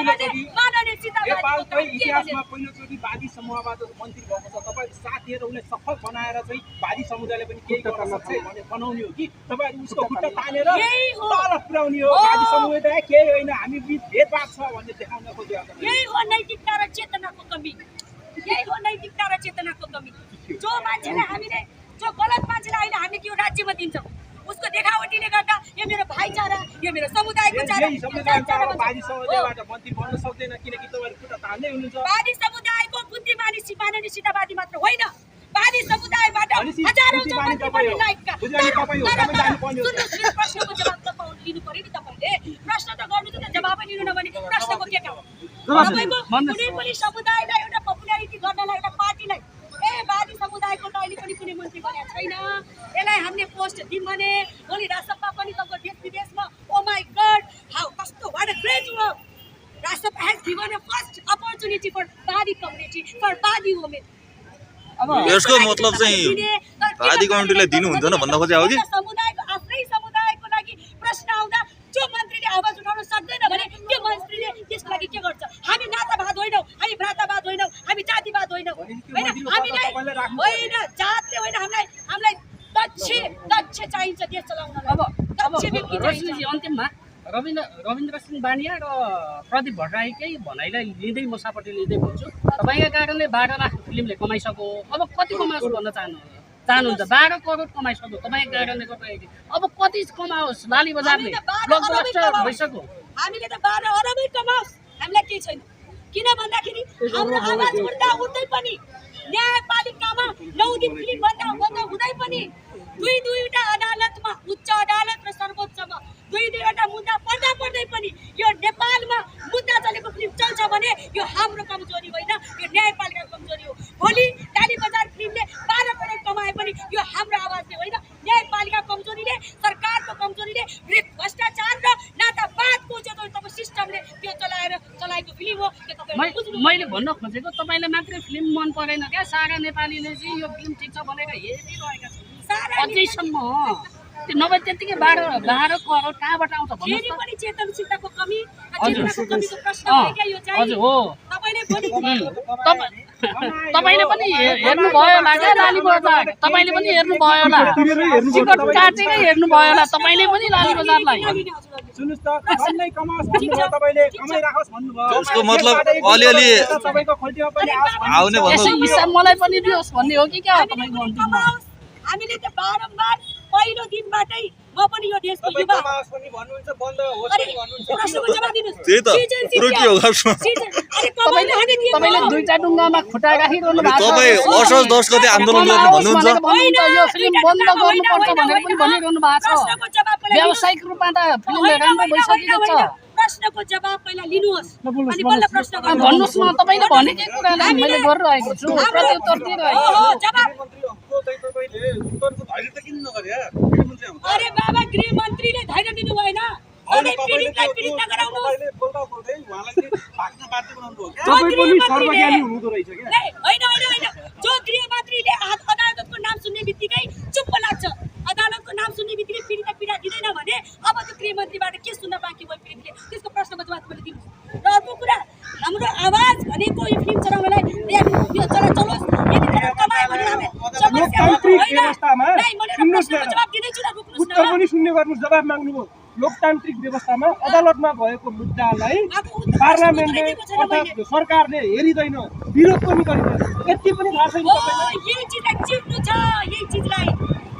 पहिलोचोटि वादी समूहबाट मन्त्री भएको छ तपाईँ साथ दिएर उसलाई सफल बनाएर चाहिँ वादी समुदायले पनि केही गर्न सक्छ भनेर बनाउने हो कि तपाईँ उसको खुट्टा तानेर तल पुर्याउने हो वादी समुदाय केही होइन हामी बिच भेदभाव छ भन्ने देखाउन खोज्यो यही हो नैतिकता र चेतनाको कमी यही हो नैतिकता र चेतनाको कमी जो मान्छेलाई हामीले जो गलत मान्छेलाई अहिले हामीले के राज्यमा दिन्छौँ उसको देखावटीले गर्दा यो मेरो भाइचारा यो मेरो समुदायको वादी समुदायबाट मन्त्री बन्न सक्दैन किनकि तपाईँ खुट्टा तान्दै हुनुहुन्छ वादी समुदायको बुद्धिमानी सिपानी सीतावादी मात्र होइन वादी समुदायबाट हजारौं प्रश्नको जवाब तपाईँ लिनु पर्यो नि तपाईँले प्रश्न त गर्नु त जवाबै लिनु नभने प्रश्नको के काम तपाईँको कुनै पनि समुदायलाई एउटा पपुलारिटी गर्नलाई एउटा पार्टीलाई वादी समुदायको त अहिले पनि कुनै मन्त्री बनेको छैन यसलाई हामीले पोस्ट दिउँ भने भोलि राजसभा पनि तपाईँको देश विदेशमा ओ माई गड हाउ कस्तो what a great work Rajsabha has given a first opportunity for Badi community for Badi women अब यसको मतलब चाहिँ बादी कम्युनिटीलाई दिनुहुन्छ न भन्न खोजेको हो कि समुदायको आफ्नै समुदायको लागि प्रश्न आउँदा जो मन्त्रीले आवाज उठाउन सक्दैन भने त्यो मन्त्रीले त्यसको लागि के गर्छ हामी नातावाद होइनौँ हामी भ्रातावाद होइनौँ हामी जातिवाद होइनौँ होइन हामीलाई होइन जातले होइन हामीलाई दक्ष चाहिन्छ देश चलाउनलाई अब दक्ष व्यक्ति चाहिन्छ रश्मिजी अन्तिममा रविन्द्र सिंह बानिया र प्रदीप भट्टराईकै भनाइलाई लिँदै म सापट्टि लिँदै भन्छु तपाईँका कारणले 12 लाख फिल्मले कमाइसक्यो अब कति कमाओस् भन्न चाहनुहुन्छ 12 करोड कमाइसक्यो तपाईँको कारणले गर्दाखेरि अब कति कमाओस् लाली बजारले ब्लकबस्टर भइसक्यो हामीले त 12 अरबै कमाओस् हामीलाई केही छैन किन भन्दाखेरि हाम्रो आवाज उठ्दै पनि न्यायपालिकामा 9 दिन फिल्म भन्दा हुँदै पनि दुईवटा अदालतमा उच्च अदालत र सर्वोच्चमा दुईवटा मुद्दा पर्दै पनि यो नेपालमा मुद्दा चलेको फिल्म चल्छ भने यो हाम्रो कमजोरी होइन यो न्यायपालिकाको कमजोरी हो भोलि लाली बजार फिल्मले 12 करोड कमाए पनि यो हाम्रो आवाजले होइन न्यायपालिका कमजोरीले सरकारको कमजोरीले भ्रष्टाचार र नातावादको जो सिस्टमले त्यो चलाएको फिल्म हो त्यो तपाईहरुले बुझ्नु मैले भन्न खोजेको तपाईलाई मात्रै फिल्म मन परेन क्या सारा नेपालीले चाहिँ यो फिल्म ठिक छ भनेर हेरिरहेका छन् अझैसम्म त्यो नभए त्यतिकै 12 करोड कहाँबाट आउँछ भन्नु फेरि पनि चेतनशीलताको कमी चेतनाको कमीको प्रश्न हो क्या यो चाहिँ हजुर हो तपाईले भोलि तपाईले पनि हेर्नु भयो होला क्या लाली बजार तपाईँले पनि हेर्नु भयो होला टिकट काटेकै हेर्नु भयो होला तपाईँले पनि लाली बजारलाई सुन्नुस् त कमै कमाओस् भन्नुभयो तपाईले कमाइ राखोस् भन्नुभयो त्यसको मतलब अलिअलि तपाईको खल्टीमा पनि आउने यसो भन्नु हिसाब मलाई पनि दियोस् भन्ने हो कि क्या हो तपाईँको अन्तिममा हामीले त बारम्बार पहिलो दिनबाटै म पनि यो देशको युवा भन्नुहुन्छ बन्द होस् अरे प्रश्नको जवाफ दिनुस् त्यही त कुरो के हो गर्छु तपाईले दुईटा डुङ्गामा खुट्टा राखिरहनु भएको छ तपाईँ असोज 10 गते आन्दोलन गर्नु भन्नुहुन्छ यो फिल्म बन्द गर्नुपर्छ भनेर पनि भनिरहनु भएको छ व्यावसायिक रूपमा त फिल्म राम्रो भइसकेको छ प्रश्नको जवाब पहिला लिनुहोस् अनि बल्ल प्रश्न गर्नुहोस् भन्नुहोस् न तपाईँले भनेकै कुरालाई मैले गरिरहेको छु प्रत्युत्तर दिइरहेको छु जवाब उत्तरको धैर्य त किन नगरे अरे बाबा गृह मन्त्रीले धैर्य दिनु भएन सधैँ पीडितलाई पीडित नगराउनुहोस् बोल्दा बोल्दै उहाँलाई भाग्न बाध्य बनाउनु हो क्या तपाईँ पनि सर्वज्ञानी हुनुहुँदो रहेछ क्या होइन जो गृह मन्त्रीले अदालतको नाम सुन्ने बित्तिकै चुप्प लाग्छ अदालतको नाम सुन्ने बित्तिकै पीडितलाई पीडा दिँदैन भने अब त्यो गृह मन्त्रीबाट के सुन्न बाँकी भयो पीडितले त्यसको प्रश्नको जवाब मैले दिनु र अर्को कुरा हाम्रो आवाज भनेको यो फिल्म चलाउनलाई यो चलोस् यदि कमायो भने हामी लोकतान्त्रिक व्यवस्थामा सुन्नुहोस् न जवाब दिँदैछु न रुक्नुहोस् उत्तर पनि सुन्ने गर्नुहोस् जवाब माग्नुभयो लोकतान्त्रिक व्यवस्थामा अदालतमा भएको मुद्दालाई पार्लियामेन्टले अर्थात् सरकारले हेरिँदैन विरोध पनि गरिँदैन यति पनि थाहा छैन यही चिजलाई चिप्नु छ यही चिजलाई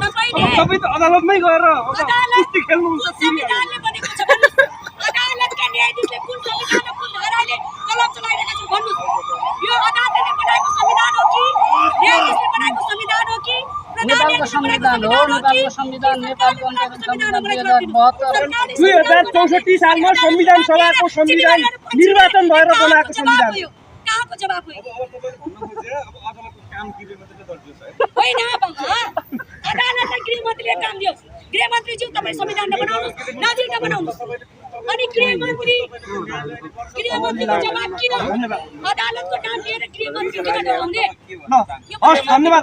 तपाईले तपाईँ त अदालतमै गएर कुस्ती खेल्नुहुन्छ संविधानले भनेको छ भन्नुस् अदालतका न्यायाधीशले कुन संविधान र कुन धाराले कलम चलाइरहेका छन् भन्नुस् यो अदालतले बनाएको संविधान हो कि न्यायाधीशले बनाएको संविधान हो कि नेपालको संविधान हो नेपालको संविधान नेपालको अन्तर्गत संविधान 2064 सालमा संविधान सभाको संविधान निर्वाचन भएर बनाएको संविधान कहाँको जवाब हो अब तपाईले भन्न खोजे अब अदालतको काम गृह मन्त्रीले गरिदियोस् है होइन अदालतलाई गृह मन्त्रीले काम दियोस् गृह मन्त्रीज्यू तपाईँ संविधान नबनाउनुहोस् नजिर नबनाउनुहोस् अनि गृह मन्त्रीको जवाब किन अदालतको नाम लिएर गृह मन्त्री किन डराउने हस् धन्यवाद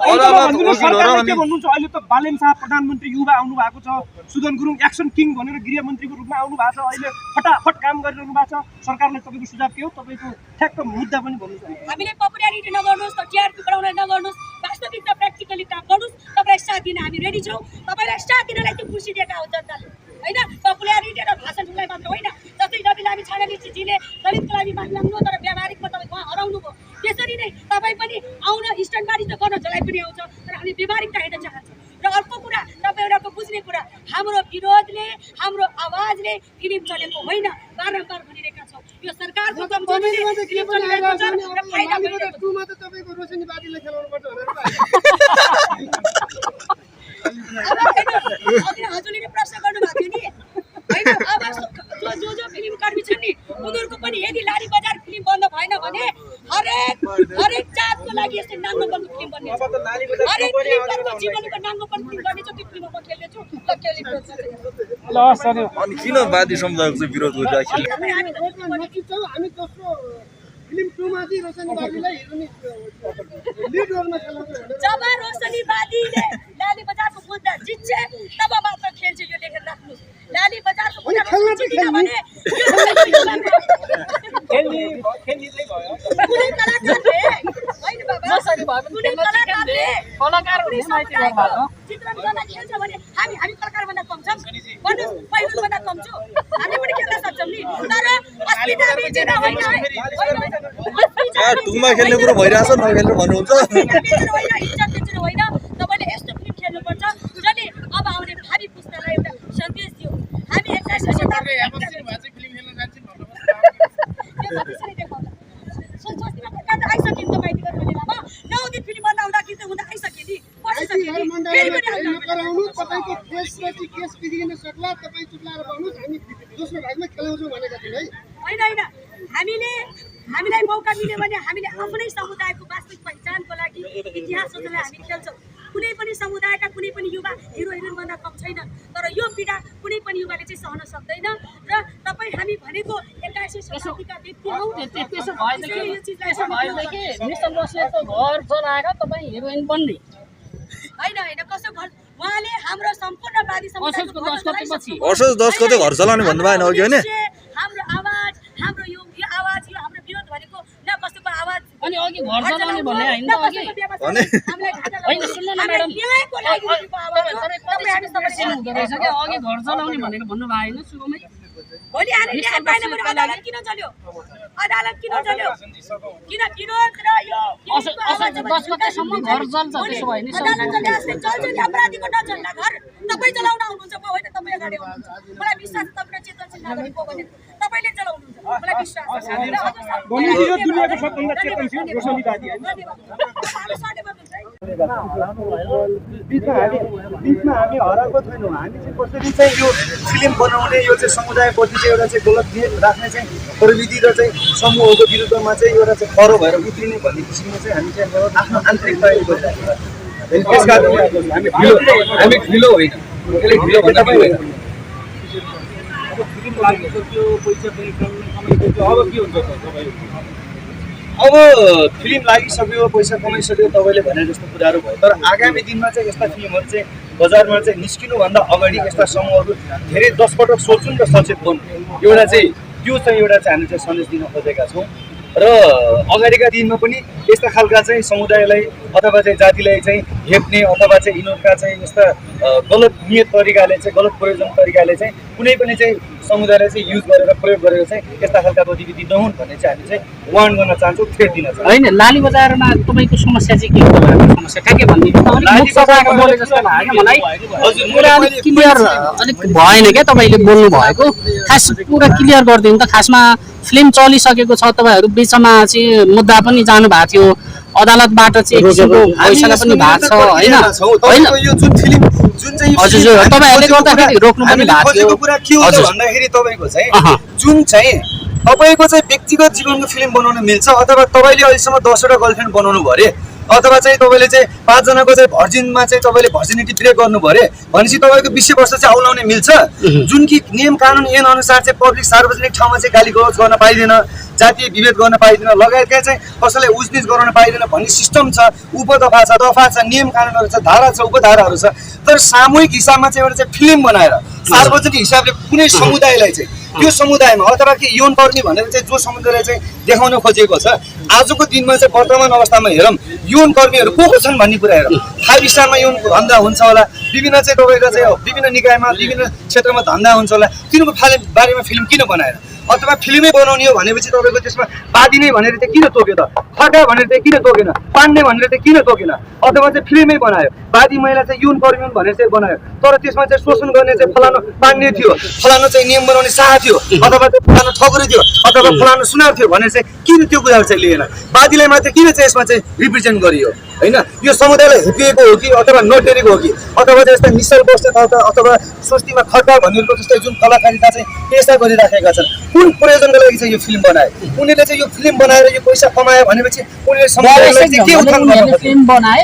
सरकारले के भन्नुहुन्छ अहिले त बालेन शाह प्रधानमन्त्री युवा आउनु भएको छ सुदन गुरुङ एक्सन किङ भनेर गृह मन्त्रीको रूपमा आउनु भएको छ अहिले फटाफट काम गरिरहनु भएको छ सरकारले तपाईँको सुझाव के हो तपाईँको ठ्याक्क मुद्दा पनि भन्नुहोस् हामीले पपुलारिटी नगर्नुहोस् त टिआरपी बढाउन नगर्नुहोस् वास्तविकता प्र्याक्टिकली काम गर्नुहोस् तपाईँलाई साथ दिन हामी रेडी छौँ तपाईँलाई साथ दिनलाई त्यो खुसी दिएका हो जनताले होइन पपुलारिटी र भाषण ठुलाई मात्र होइन जस्तै रवि लामी छानाजीले दलितको लागि माग लाग्नु तर व्यावहारिकमा तपाईँ उहाँ हराउनु भयो त्यसरी नै तपाईँ पनि आउन स्ट्यान्डबाजी त गर्न जसलाई पनि आउँछ तर हामी व्यावहारिकता हेर्न चाहन्छौँ र अर्को कुरा तपाईँहरूको बुझ्ने कुरा हाम्रो विरोधले हाम्रो आवाजले फिल्म चलेको होइन बारम्बार भनिरहेका छौँ यो सरकारको कमजोरीले फिल्म चलिरहेको छ र फाइदा भइरहेको छ तपाईको रोशनीवादीले खेलाउनु पर्छ भनेर हजुरले प्रश्न गर्नुभएको थियो नि होइन अब जो फिल्म कर्मी छन् नि उनीहरूको पनि यदि लाली बजार फिल्म बन्द भएन भने हरेक जातको लागि यस्तै नाङ्गोपनको फिल्म बन्ने हरेक फिल्मको जीवनको नाङ्गोपन फिल्म गर्ने छ त्यो फिल्ममा म खेल्नेछु ल सर अनि किन वादी समुदायको चाहिँ विरोध गरिरहेको छ हामी दोस्रो फिल्म 2 मा चाहिँ रोशनी बाबीलाई हिरोनी लिड रोलमा खेलाउँछ भनेर जब रोशनी बादीले लाली बजारको मुद्दा जित्छ तब मात्र खेल्छ यो लेखेर राख्नुस् लाली बजारको मुद्दा खेल्न त जित्दिन भने खेल्ने चाहिँ भयो कुनै कलाकारले होइन बाबा कुनै कलाकारले कलाकार हुने माइती गर्नुभएको चित्रण गर्न खेल्छ भने हामी कलाकार भन्दा कम छौँ भन्नुहोस् पहिलो भन्दा कम छौँ हामी पनि खेल्न सक्छौँ नि तर अस्मिता बेचेर होइन टुङमा खेल्ने कुरो भइरहेछ नखेल्नु भन्नुहुन्छ इज्जत बेचेर होइन तपाईँले यस्तो फिल्म खेल्नुपर्छ जसले अब आउने भावी पुस्तालाई एउटा सन्देश दियो हामी 21 आइसक्यौँ तपाईँको बेलामा 9 दिन फिल्म बनाउँदाखेरि त हुँदा आइसक्यो नि गराउनु तपाईँको देश र चाहिँ केस बिग्रिन सक्ला तपाईँ चुप्लाएर बस्नुहोस् हामी दोस्रो भागमा खेलाउँछौँ भनेका थियौँ है होइन हामीलाई मौका मिल्यो भने हामीले आफ्नै समुदायको वास्तविक पहिचानको लागि इतिहास सोचेर हामी खेल्छौँ कुनै पनि समुदायका कुनै पनि युवा हिरो हिरोइन भन्दा कम छैन तर यो पीडा कुनै पनि युवाले चाहिँ सहन सक्दैन र तपाईँ हामी भनेको 21औं शताब्दीका व्यक्ति हौ त्यसो भएदेखि मिस्टर बस्नेतको घर चलाएर तपाईँ हिरोइन बन्ने होइन कसो घर उहाँले हाम्रो सम्पूर्ण वादी समुदायको असोज 10 गते घर चलाउने भन्नु भएन हो कि होइन हाम्रो आवाज हाम्रो यो आवाज यो हाम्रो विरोध भनेको न कसैको आवाज अनि अघि घर चलाउने भन्ने होइन त अघि होइन सुन्नु न म्याडम हुँदो रहेछ क्या अघि घर चलाउने भनेको भन्नुभयो होइन सुरुमै भोलि हामी न्याय पाएन भने अदालत किन चल्यो किन विरोध र यो असोज 10 गतेसम्म घर चल्छ त्यसो भयो नि चल्छ नि अपराधीको नचल्ला घर तपाईँ चलाउन आउनुहुन्छ म होइन तपाईँ अगाडि आउनुहुन्छ मलाई विश्वास छ तपाईँ चेतनशील नागरिक हो भने तपाईँले चलाउनुहुन्छ मलाई विश्वास छ भनेपछि यो दुनियाँको सबभन्दा चेतनशील रोशनी बादी होइन बिचमा हामी हराएको छैनौँ हामी चाहिँ कसरी चाहिँ यो फिल्म बनाउने यो चाहिँ समुदायप्रति चाहिँ एउटा चाहिँ गलत राख्ने चाहिँ प्रविधि र चाहिँ समूहको विरुद्धमा चाहिँ एउटा चाहिँ खरो भएर उत्रिने भन्ने किसिममा चाहिँ हामी चाहिँ आफ्नो आन्तरिक प्रयोग गरिरहेको छ त्यस कारण हामी ढिलो होइन ढिलो भन्दा पनि होइन अब फिल्म लागिसक्यो पैसा कमाइसक्यो तपाईँले भने जस्तो कुराहरू भयो तर आगामी दिनमा चाहिँ यस्ता फिल्महरू चाहिँ बजारमा चाहिँ निस्किनुभन्दा अगाडि यस्ता समूहहरू धेरै 10 पटक सोच्छौँ र सचेत बन्नु एउटा चाहिँ त्यो चाहिँ एउटा चाहिँ हामीले चाहिँ सन्देश दिन खोजेका छौँ र अगाडिका दिनमा पनि यस्ता खालका चाहिँ समुदायलाई अथवा चाहिँ जातिलाई चाहिँ हेप्ने अथवा चाहिँ यिनीहरूका चाहिँ यस्ता गलत नियत तरिकाले चाहिँ गलत प्रयोजन तरिकाले चाहिँ कुनै पनि चाहिँ समुदायलाई चाहिँ युज गरेर प्रयोग गरेर चाहिँ यस्ता खालका गतिविधि नहुन् भन्ने चाहिँ हामी चाहिँ वार्न गर्न चाहन्छौँ थ्रेट दिन चाहन्छौँ होइन लाली बजारमा तपाईँको समस्या चाहिँ के हो समस्या के भनिदिनु मलाई पुरा अलिक क्लियर अलिक भएन क्या तपाईँले बोल्नु भएको खास पुरा क्लियर गरिदिनु त खासमा फिल्म चलिसकेको छ तपाईँहरू बिचमा चाहिँ मुद्दा पनि जानु भएको थियो अदालतबाट चाहिँ किसिमको फैसला पनि भएको छ होइन हजुर तपाईँहरूले गर्दाखेरि रोक्नु पनि भएको थियो भन्दाखेरि तपाईँको चाहिँ जुन चाहिँ तपाईँको चाहिँ व्यक्तिगत जीवनको फिल्म बनाउन मिल्छ अथवा तपाईँले अहिलेसम्म 10वटा गर्लफ्रेन्ड बनाउनु भयो अरे अथवा चाहिँ तपाईँले चाहिँ 5 जनाको चाहिँ भर्जिनमा चाहिँ तपाईँले भर्जिनिटी ब्रेक गर्नु भयो अरे भनेपछि तपाईँको विषयवस्तु चाहिँ औलाउने मिल्छ जुन कि नियम कानुन ऐन अनुसार चाहिँ पब्लिक सार्वजनिक ठाउँमा चाहिँ गाली गलौज गर्न पाइँदैन जातीय विभेद गर्न पाइँदैन लगायतका चाहिँ कसैलाई उजनिज गराउन पाइँदैन भन्ने सिस्टम छ उपदफा छ दफा छ नियम कानुनहरू छ धारा छ उपधाराहरू छ तर सामूहिक हिसाबमा चाहिँ एउटा चाहिँ फिल्म बनाएर सार्वजनिक हिसाबले कुनै समुदायलाई चाहिँ त्यो समुदायमा अथवा कि यौनकर्मी भनेर चाहिँ जो समुदायलाई चाहिँ देखाउन खोजेको छ आजको दिनमा चाहिँ वर्तमान अवस्थामा हेरौँ यौनकर्मीहरू को छन् भन्ने कुरा हेरौँ 5 स्टारमा यौन धन्दा हुन्छ होला विभिन्न चाहिँ तपाईँको चाहिँ विभिन्न निकायमा विभिन्न क्षेत्रमा धन्दा हुन्छ होला तिनीहरूको बारेमा फिल्म किन बनाएर अथवा फिल्मै बनाउने हो भनेपछि तपाईँको त्यसमा वादी नै भनेर चाहिँ किन तोक्यो त खड्का भनेर चाहिँ किन तोकेन पाण्डे भनेर चाहिँ किन तोकेन अथवा चाहिँ फिल्मै बनायो वादी महिला चाहिँ यौन कर्मी भनेर चाहिँ बनायो तर त्यसमा चाहिँ शोषण गर्ने चाहिँ फलानु पाण्डे थियो फलानु चाहिँ नियम बनाउने शाह थियो अथवा चाहिँ फलानु ठकुरी थियो अथवा फलानु सुनार थियो भनेर चाहिँ किन त्यो कुराहरू चाहिँ लिएन वादीलाई मात्रै किन चाहिँ यसमा चाहिँ रिप्रेजेन्ट गरियो होइन यो समुदायलाई हेपिएको हो कि अथवा नटेरेको हो कि अथवा चाहिँ यस्ता निश्चल बस्ने अथवा स्वस्तिमा खड्का भन्नेहरूको जस्तै जुन कलाकारिता चाहिँ पेसा गरिराखेका छन् कुन प्रयोजनको लागि चाहिँ यो फिल्म बनाए उनीहरूले चाहिँ यो फिल्म बनाएर यो पैसा कमायो भनेपछि उनीहरूले समुदायलाई चाहिँ के उत्थान गर्नु फिल्म बनाए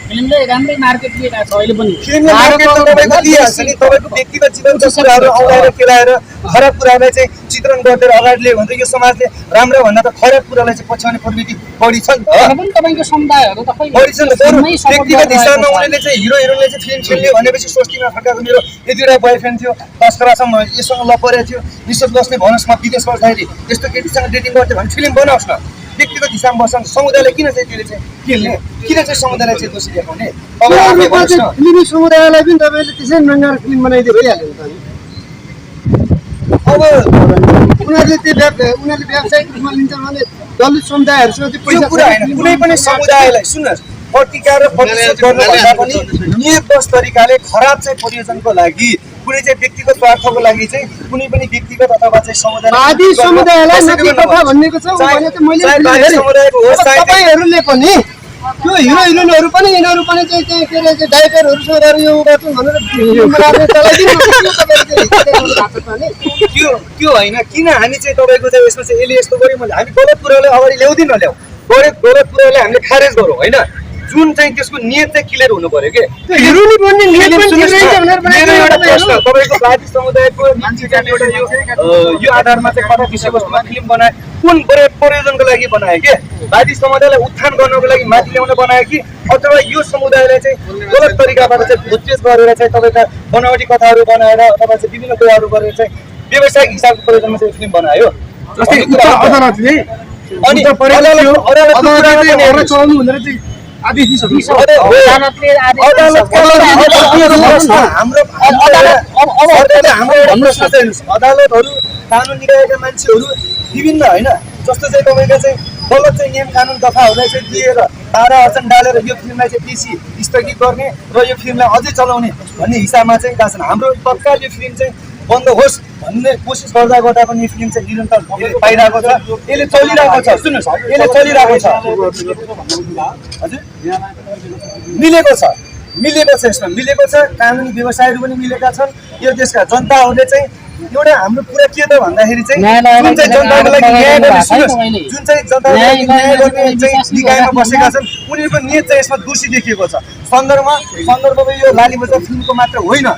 फिल्मले राम्रै मार्केट दिएको छ अहिले पनि फिल्मले मार्केट त तपाईँको दिइहाल्छ नि तपाईँको व्यक्तिगत जीवनको कुराहरू औलाएर केलाएर खराब कुरालाई चाहिँ चित्रण गर्दै अगाडि ल्यायो भने त यो समाजले राम्रो भन्दा त खराब कुरालाई चाहिँ पछ्याउने प्रवृत्ति बढी छ नि त। तर पनि तपाईँको समुदायहरू त खै बढी छ नि त। फिल्ममै support व्यक्तिगत हिसाबमा गरिरहेको छ। उनीहरूले चाहिँ हिरो हिरोइनले चाहिँ फिल्म खेल्ने भनेपछि स्वस्तिमा फर्काएको मेरो यतिवटा बोयफ्रेन्ड थियो, तस्करासँग योसँग लभ परेको थियो, रिसर्च बस्ने भन्नुहोस् म विदेश बस्दाखेरि यस्तो केटीसँग डेटिङ गर्थ्यो भने फिल्म बनाओस् न। व्यक्तिगत हिसाबमा बस्छ समुदायलाई किन चाहिँ त्यसले चाहिँ खेल्ने, किन चाहिँ समुदायलाई चाहिँ दोषी देखाउने? अब आफै भन्नुहोस् न। फिल्मी समुदायलाई पनि तपाईँले त्यसै नङ्गाएर फिल्म बनाइदिए भइहाल्यो नि त। अब उनीहरूले उनीहरूले व्यावसायिक रूपमा लिन्छन् भने दलित समुदायहरूसँग चाहिँ यो पैसा कुरा होइन, कुनै पनि समुदायलाई सुन्नुहोस् प्रतिकार र प्रतिशोध गर्नुभन्दा पनि नियतबस तरिकाले खराब चाहिँ प्रयोजनको लागि कुनै चाहिँ व्यक्तिगत स्वार्थको लागि चाहिँ कुनै पनि व्यक्तिगत अथवा चाहिँ वादी समुदायलाई नदी कथा भन्नेको छ भने चाहिँ मैले समुदायको होस् चाहे तपाईँहरूले पनि त्यो हिरो हिरोइनहरू पनि यिनीहरू पनि चाहिँ के अरे डाइरेक्टरहरूसँग गएर यो गर्छन् भनेर फिल्म बनाएर त्यो होइन। किन हामी चाहिँ तपाईँको चाहिँ यसमा चाहिँ यसले यस्तो गर्यो भने हामी गलत कुरालाई अगाडि ल्याउँदै नल्याउँ, गलत कुरालाई हामीले खारेज गरौँ होइन। जुन चाहिँ त्यसको नियत चाहिँ क्लियर हुनु पर्यो के। हिरोनी बन्ने नियत पनि ठिक रहेछ भनेर मेरो एउटा प्रश्न, तपाईँको वादी समुदायको मान्छेका एउटा यो आधारमा चाहिँ कथा विषयवस्तुमा फिल्म बनाए कुन प्रयोजनको लागि बनायो के? वादी समुदायलाई उत्थान गर्नको लागि माथि ल्याउन बनायो कि अथवा यो समुदायलाई चाहिँ गलत तरिकाबाट चाहिँ भुटपेच गरेर चाहिँ तपाईँका बनावटी कथाहरू बनाएर अथवा चाहिँ विभिन्न कुराहरू गरेर चाहिँ व्यावसायिक हिसाबको प्रयोजनमा चाहिँ फिल्म बनायो? अदालतले अनि चलाउनु भनेर चाहिँ आदेश अदालतहरू कानुन निकायका मान्छेहरू विभिन्न होइन जस्तो चाहिँ तपाईँका चाहिँ गलत चाहिँ नियम कानुन दफाहरूलाई चाहिँ दिएर तारा अचन डालेर यो फिल्मलाई चाहिँ पछि स्थगित गर्ने र यो फिल्मलाई अझै चलाउने भन्ने हिसाबमा चाहिँ गएको छन्। हाम्रो तत्काल यो फिल्म चाहिँ बन्द होस् भन्ने कोसिस गर्दा गर्दा पनि यो फिल्म चाहिँ निरन्तर पाइरहेको छ, यसले चलिरहेको छ। सुन्नुहोस् यसले चलिरहेको छ, हजुर मिलेको छ यसमा मिलेको छ। कानुनी व्यवसायहरू पनि मिलेका छन्। यो देशका जनताहरूले चाहिँ एउटा हाम्रो कुरा के त भन्दाखेरि चाहिँ जुन चाहिँ जनताको लागि न्याय गर्ने सुन्नुहोस् जुन चाहिँ जनताको लागि न्याय गर्ने चाहिँ निकायमा बसेका छन् उनीहरूको नियत चाहिँ यसमा दोषी देखिएको छ। सन्दर्भमा यो लालीबजार फिल्मको मात्र होइन,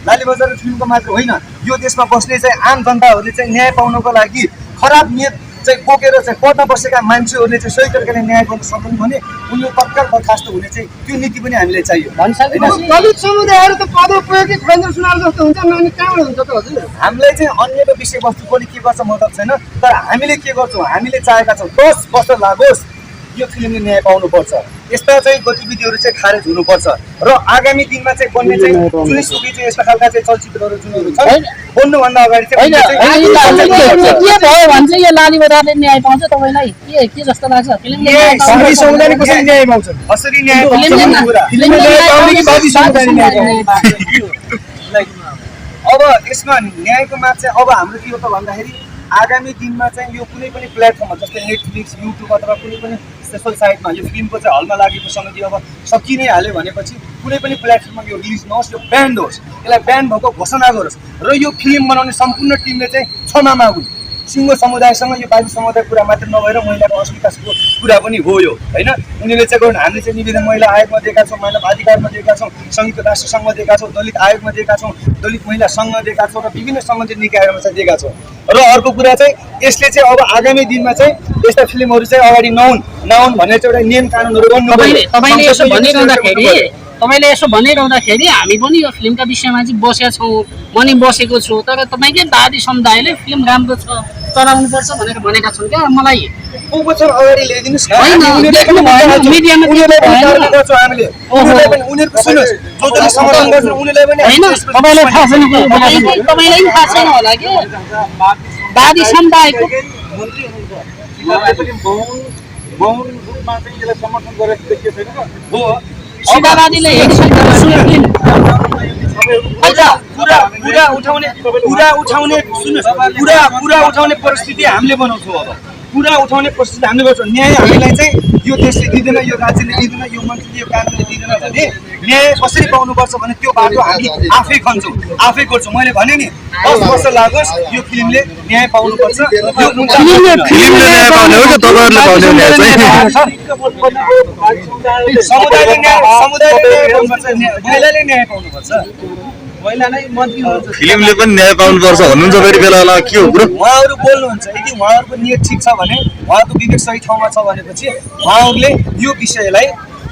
लालीबजार फिल्मको मात्र होइन, यो देशमा बस्ने चाहिँ आम जनताहरूले चाहिँ न्याय पाउनको लागि खराब नियत चाहिँ बोकेर चाहिँ कोर्टमा बसेका मान्छेहरूले चाहिँ सही तरिकाले न्याय गर्न सक्नु भने उनीहरू तत्काल बर्खास्त हुने चाहिँ त्यो नीति पनि हामीले चाहियो। दलित समुदायहरू त पदोपयोगी खैन्दर सुनार जस्तो हुन्छ अनि कहाँबाट हुन्छ त हजुर? हामीलाई चाहिँ अन्यको विषयवस्तु पनि के गर्छ मतलब छैन, तर हामीले के गर्छौँ हामीले चाहेका छौँ 10 वर्ष लागोस् यो फिल्मले न्याय पाउनुपर्छ, यस्ता चाहिँ गतिविधिहरू चाहिँ खारेज हुनुपर्छ र आगामी दिनमा चाहिँ बन्ने चाहिँ जुनसुकै चाहिँ यस्ता खालका चाहिँ चलचित्रहरू जुनहरू छन् बन्नुभन्दा अगाडि चाहिँ के भयो भने चाहिँ यो लालीबजारले न्याय पाउँछ तपाईँलाई के जस्तो लाग्छ? फिल्मले वादी समुदायले कसरी न्याय पाउँछ? कसरी न्याय पाउँछ? अब यसमा न्यायको माग चाहिँ अब हाम्रो के हो त भन्दाखेरि आगामी दिनमा चाहिँ यो कुनै पनि प्लेटफर्ममा जस्तै नेटफ्लिक्स, युट्युब अथवा कुनै पनि सोसल साइटमा यो फिल्मको चाहिँ हलमा लागेको समिति अब सकि नै हाल्यो भनेपछि कुनै पनि प्लेटफर्ममा यो रिलिज नहोस्, यो ब्यान्ड होस्, यसलाई ब्यान्ड भएको घोषणा गरोस् र यो फिल्म बनाउने सम्पूर्ण टिमले चाहिँ क्षमा मागुन्। सिङ्गो समुदायसँग यो वादी समुदाय कुरा मात्र नभएर महिलाको असुविधाको कुरा पनि हो यो होइन। उनीहरूले चाहिँ गर्नु हामीले चाहिँ निवेदन महिला आयोगमा दिएका छौँ, मानव अधिकारमा दिएका छौँ, संयुक्त राष्ट्र सङ्घमा दिएका छौँ, दलित आयोगमा दिएका छौँ, दलित महिला सङ्घमा दिएका छौँ र विभिन्न सम्बन्धित निकायहरूमा चाहिँ दिएका छौँ। र अर्को कुरा चाहिँ यसले चाहिँ अब आगामी दिनमा चाहिँ यस्ता फिल्महरू चाहिँ अगाडि नआउन् भन्ने चाहिँ एउटा नियम कानुनहरू गर्नु तपाईँले यसो भनिरहँदाखेरि हामी पनि यो फिल्मका विषयमा चाहिँ बसेका छौँ, म नि बसेको छु, तर तपाईँकै वादी समुदायले फिल्म राम्रो छ चलाउनुपर्छ भनेर भनेका छन् क्या मलाई। अगाडि ल्याइदिनुहोस् न, तपाईँलाई थाहा छैन होला कि वादी समुदायको समर्थन गरेको देखिएको छैन हो। सीतावादीले कुरा उठाउने परिस्थिति हामीले बनाउँछौँ। अब कुरा उठाउने परिस्थिति हामीले गर्छौँ। न्याय हामीलाई चाहिँ यो देशले दिँदैन, यो राज्यले दिँदैन, यो मन्त्रीले यो कानुनले दिँदैन भने न्याय कसरी पाउनुपर्छ भने त्यो बाटो हामी आफै खन्छौँ, आफै गर्छौँ। मैले भने नि 10 वर्ष लागोस् यो फिल्मले न्याय पाउनुपर्छ। समुदायले न्याय पाउनुपर्छ, महिलाले न्याय पाउनुपर्छ। पहिला नै मन्त्री हुनुहुन्छ फिल्मले पनि न्याय पाउनुपर्छ भन्नुहुन्छ फेरि बेला बेला के हो कुरो उहाँहरू बोल्नुहुन्छ यदि उहाँहरूको नियत ठिक छ भने उहाँको विवेक सही ठाउँमा छ भनेपछि उहाँहरूले यो विषयलाई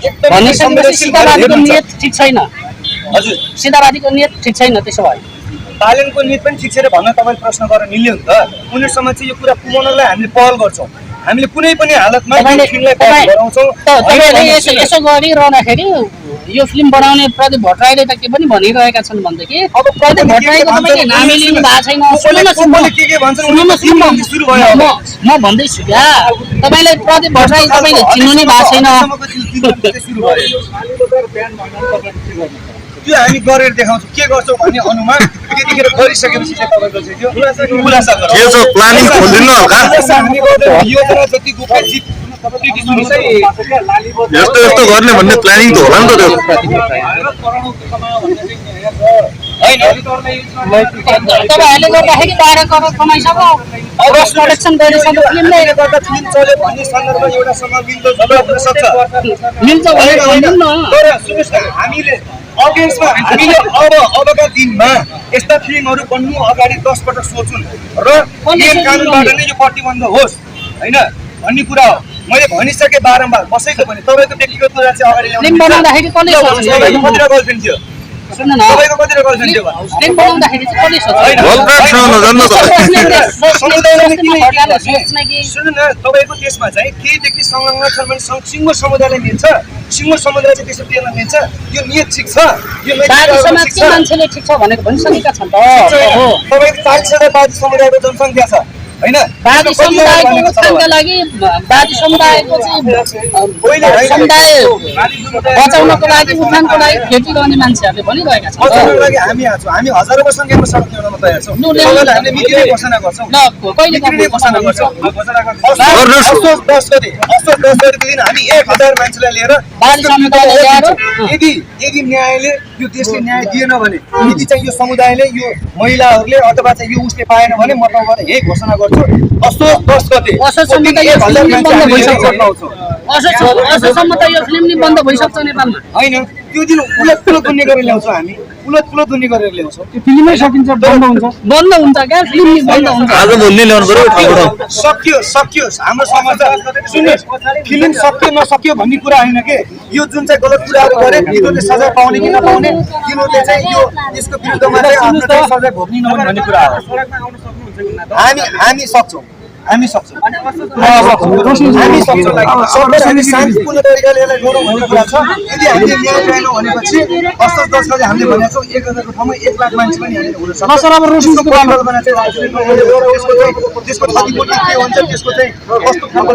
एकदमै भनिसकेपछि सीतावादीको नियत ठिक छैन हजुर सीतावादीको नियत ठिक छैन त्यसो भए तालिमको नियत पनि ठिक छैन भन्न तपाईँले प्रश्न गरेर मिल्यो नि त उनीहरूसँग चाहिँ यो कुरा पुर्याउनलाई हामीले पहल गर्छौँ हामीले कुनै पनि हालतमा यो फिल्मलाई पहल गराउँछौँ तपाईँले यसो गरिरहँदाखेरि यो फिल्म बनाउने प्रदीप भट्टराईले त के पनि भनिरहेका छन् भनेदेखि अब प्रदीप भट्टराईको तपाईँले नामै लिनु भएको छैन कसैले के भन्छन् उनीहरू सुरु भयो म भन्दैछु क्या तपाईँले प्रदीप भट्टराई तपाईँले चिन्नु नै भएको छैन सुरु भयो त्यो हामी गरेर देखाउँछौँ के गर्छौँ भन्ने अनुमान त्यतिखेर गरिसकेपछि चाहिँ तपाईँको चाहिँ त्यो खुलासा के छ प्लानिङ खोलिदिनु हल्का हामी गर्दै योजना जति गोप्य जित यस्तो यस्तो गर्ने भन्ने प्लानिङ त होला नि त तपाईँहरूले गर्दाखेरि 12 करोड कमाइसक्यो अगस्त इलेक्सन गरिसक्यो फिल्मले गर्दा फिल्म चल्यो भन्ने सन्दर्भ एउटासँग मिल्दो झगडा हुन सक्छ मिल्छ भने भनिदिनु न तर सुन्नुहोस् न हामीले अडियन्समा हामीले अबका दिनमा यस्ता फिल्महरू बन्नु अगाडि 10 पटक सोचौँ र नियम कानुनबाट नै यो प्रतिबन्ध होस् होइन भन्ने कुरा हो मैले भनिसकेँ बारम्बार कसैको पनि तपाईँको व्यक्तिगत कुरा चाहिँ अगाडि फिल्म बनाउँदाखेरि कसले सोच्छ तपाईँको कतिवटा गर्लफ्रेन्ड थियो सुन्नु न तपाईँको कतिवटा गर्लफ्रेन्ड थियो फिल्म बनाउँदाखेरि चाहिँ कसले सोच्छ गर्लफ्रेन्डसँग नजान्नु त सुन्नु न तपाईँको त्यसमा चाहिँ केही व्यक्ति संलग्न छन् भने सिङ्गो समुदायलाई मिल्छ सिङ्गो समुदाय चाहिँ त्यसो टेर्न मिल्छ यो नियत ठिक छ यो बाजी समाजकै मान्छेले ठिक छ भनेको भनिसकेका छन् त तपाईँको 40,000 बाजी समुदायको जनसङ्ख्या छ होइन बाजी समुदायको उत्थानका लागि बाजी समुदायको चाहिँ समुदाय बचाउनको लागि उत्थानको लागि भेटिरहने मान्छेहरूले भनिरहेका छन् बचाउनको लागि हामी आछौँ हामी हजारौँ सङ्ख्यामा सडक ल्याउन तयार छौँ तपाईँलाई हामीले मिटिने घोषणा गर्छौँ कहिले मिटिने घोषणा गर्छौँ असोज 10 गतेको दिन हामी 1000 मान्छेलाई लिएर बाजी समुदायलाई ल्याएर यदि न्यायले यो देशले न्याय दिएन भने यदि चाहिँ यो समुदायले यो महिलाहरूले अथवा चाहिँ यो उसले पाएन भने म तपाईँबाट यही घोषणा गर्छु असोज 10 गते असोजसम्म त यो फिल्म नि बन्द भइसक्छ असोजसम्म त यो फिल्म नि बन्द भइसक्छ नेपालमा होइन त्यो दिन उलट पुलट दुन्ने गरेर ल्याउँछौँ हामी उलट पुलट दुन्ने गरेर ल्याउँछौँ फिल्मै सकिन्छ बन्द हुन्छ क्या फिल्म नि बन्द हुन्छ आज भन्ने ल्याउनु पर्यो सकियो हाम्रो समाज सुन्नुहोस् फिल्म सक्यो नसक्यो भन्ने कुरा होइन के यो जुन चाहिँ गलत कुराहरू गरे तिनीहरूले सजाय पाउने कि नपाउने तिनीहरूले चाहिँ यो यसको विरुद्धमा चाहिँ आफ्नो चाहिँ सजाय भोग्ने नहुने भन्ने कुरा हो हामी सक्छौँ हामी सक्छौँ हामी शान्तिपूर्ण तरिकाले यसलाई गरौँ भन्ने कुरा छ यदि हामीले न्याय पाएनौँ भनेपछि असोज 10 गते हामीले भनेको छौँ 1000को ठाउँमा 1 लाख मान्छे पनि यहाँनिर हुन सक्छ त्यसको क्षतिपूर्ति के हुन्छ त्यसको चाहिँ कस्तो खालको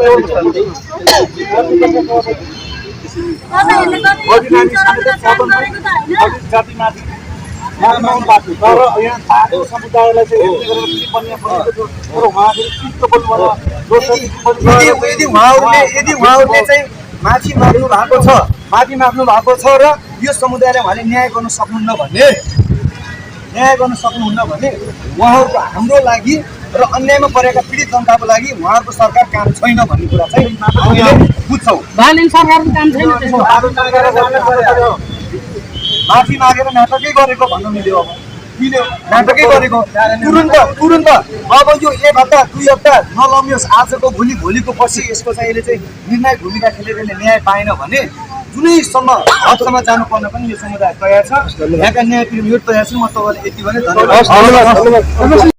समुदायलाई यदि उहाँहरूले चाहिँ माफी माग्नु भएको छ र यो समुदायलाई उहाँले न्याय गर्न सक्नुहुन्न भने उहाँहरूको हाम्रो लागि र अन्यायमा परेका पीडित जनताको लागि उहाँहरूको सरकार काम छैन भन्ने कुरा चाहिँ हामीले बुझ्छौँ सरकारको काम छैन त्यसो माफी मागेर नाटकै गरेको भन्नु मिल्यो अब नाटकै गरेको तुरुन्त अब यो 1 हप्ता 2 हप्ता नलम्बियोस् आजको भोलिको पछि यसको चाहिँ यसले चाहिँ निर्णायक भूमिका खेलेर न्याय पाएन भने जुनैसम्म हदसम्म जानुपर्न पनि यो समुदाय तयार छ यहाँका न्याय प्रेमीहरू तयार छन् म तपाईँलाई यति भने धन्यवाद